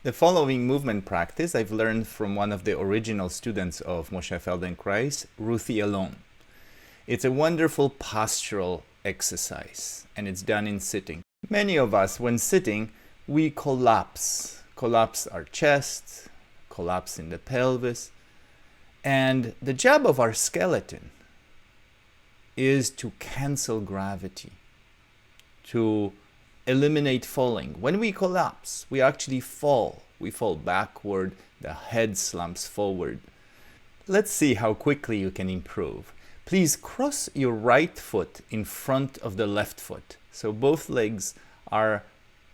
The following movement practice I've learned from one of the original students of Moshe Feldenkrais, Ruthie Alon. It's a wonderful postural exercise, and it's done in sitting. Many of us, when sitting, we collapse our chest, collapse in the pelvis, and the job of our skeleton is to cancel gravity, to eliminate falling. When we collapse, we actually fall. We fall backward, the head slumps forward. Let's see how quickly you can improve. Please cross your right foot in front of the left foot. So both legs are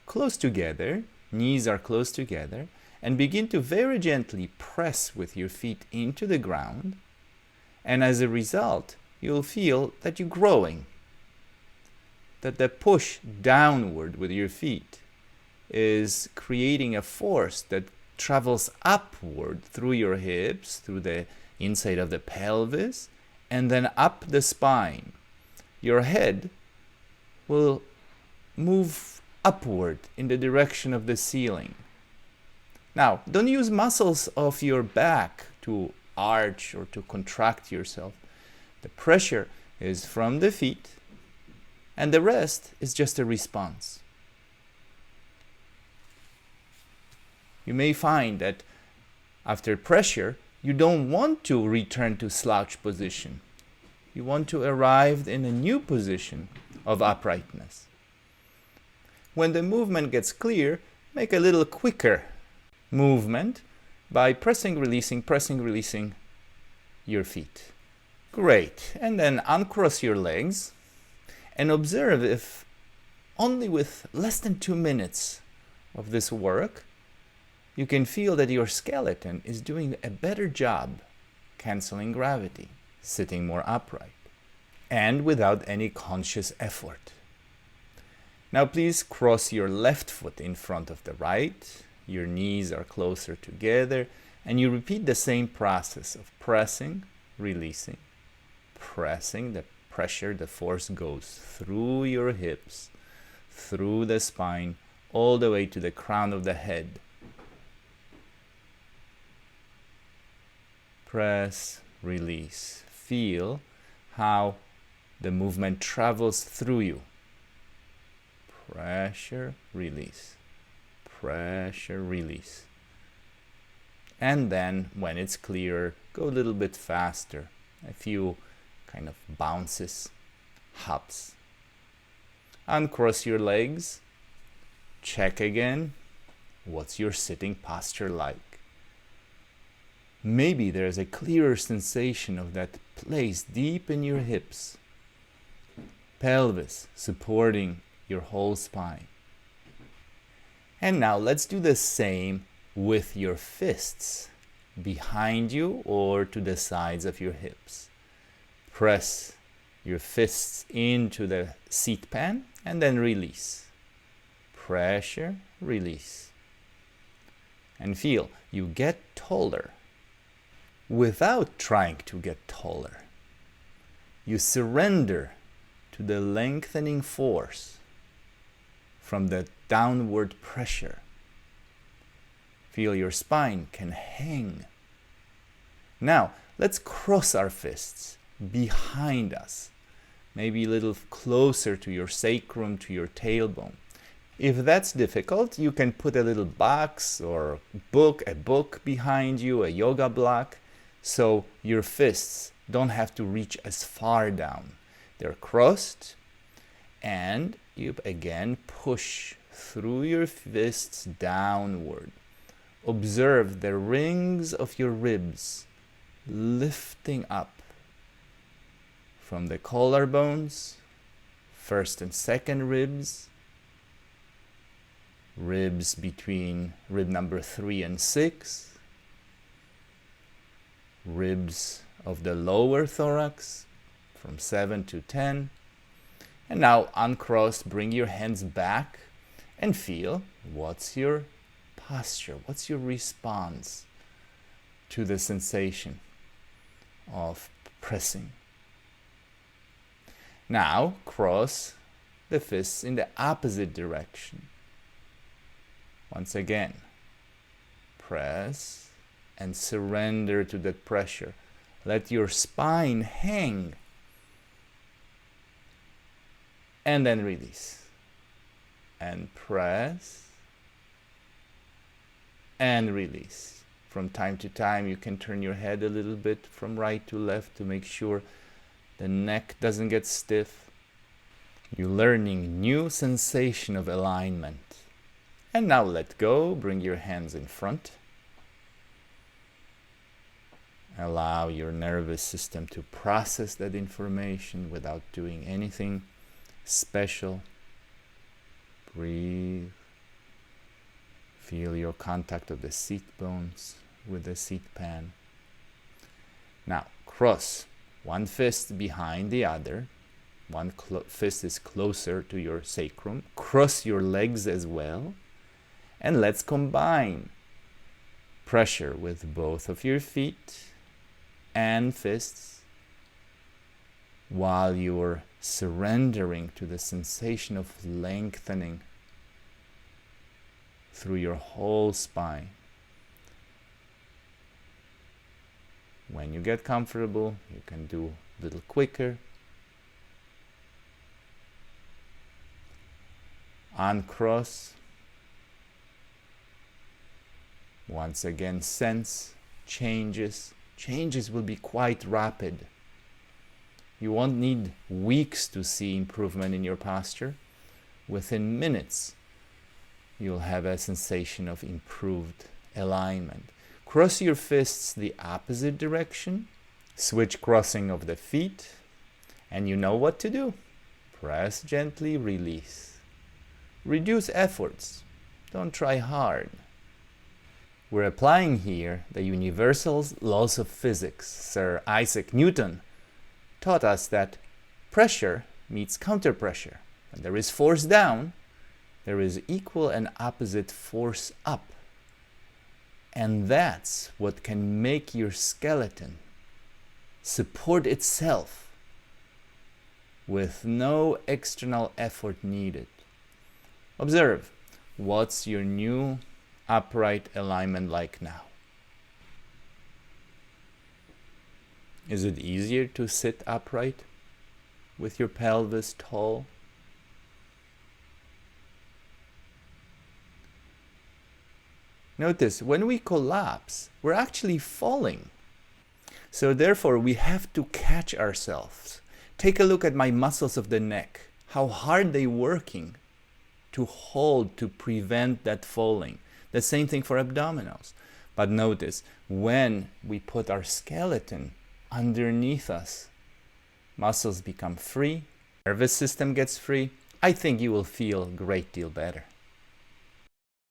close together, knees are close together, and begin to very gently press with your feet into the ground. And as a result, you'll feel that you're growing, that the push downward with your feet is creating a force that travels upward through your hips, through the inside of the pelvis, and then up the spine. Your head will move upward in the direction of the ceiling. Now, don't use muscles of your back to arch or to contract yourself. The pressure is from the feet, and the rest is just a response. You may find that after pressure, you don't want to return to slouch position. You want to arrive in a new position of uprightness. When the movement gets clear, make a little quicker movement by pressing, releasing your feet. Great. And then uncross your legs and observe if only with less than 2 minutes of this work, you can feel that your skeleton is doing a better job canceling gravity, sitting more upright, and without any conscious effort. Now please cross your left foot in front of the right. Your knees are closer together, and you repeat the same process of pressing, releasing, pressing. The pressure, the force goes through your hips, through the spine, all the way to the crown of the head. Press, release. Feel how the movement travels through you. Pressure, release. Pressure, release. And then, when it's clearer, go a little bit faster. A few kind of bounces, hops. Uncross your legs. Check again. What's your sitting posture like? Maybe there's a clearer sensation of that place deep in your hips, pelvis supporting your whole spine. And now let's do the same with your fists behind you or to the sides of your hips. Press your fists into the seat pan and then release. Pressure, release. And feel you get taller without trying to get taller. You surrender to the lengthening force from the downward pressure. Feel your spine can hang. Now, let's cross our fists behind us, maybe a little closer to your sacrum, to your tailbone. If that's difficult, you can put a little box or a book behind you, a yoga block, so your fists don't have to reach as far down. They're crossed, and you again push through your fists downward. Observe the rings of your ribs lifting up from the collarbones, first and second ribs, ribs between rib number 3 and 6, ribs of the lower thorax from 7 to 10. And now uncross, bring your hands back and feel what's your posture, what's your response to the sensation of pressing. Now cross the fists in the opposite direction. Once again, press and surrender to that pressure. Let your spine hang. And then release. And press. And release. From time to time, you can turn your head a little bit from right to left to make sure the neck doesn't get stiff. You're learning new sensation of alignment. And now let go. Bring your hands in front. Allow your nervous system to process that information without doing anything special. Breathe. Feel your contact of the seat bones with the seat pan. Now, cross one fist behind the other. One fist is closer to your sacrum. Cross your legs as well. And let's combine pressure with both of your feet and fists while you're surrendering to the sensation of lengthening through your whole spine. When you get comfortable, you can do a little quicker. Uncross. Once again, sense changes. Changes will be quite rapid. You won't need weeks to see improvement in your posture. Within minutes, you'll have a sensation of improved alignment. Cross your fists the opposite direction. Switch crossing of the feet. And you know what to do. Press gently, release. Reduce efforts. Don't try hard. We're applying here the universal laws of physics. Sir Isaac Newton taught us that pressure meets counterpressure. When there is force down, there is equal and opposite force up. And that's what can make your skeleton support itself with no external effort needed. Observe, what's your new upright alignment like now? Is it easier to sit upright with your pelvis tall? Notice, when we collapse, we're actually falling. So therefore, we have to catch ourselves. Take a look at my muscles of the neck, how hard they're working to hold, to prevent that falling. The same thing for abdominals. But notice, when we put our skeleton underneath us, muscles become free, nervous system gets free. I think you will feel a great deal better.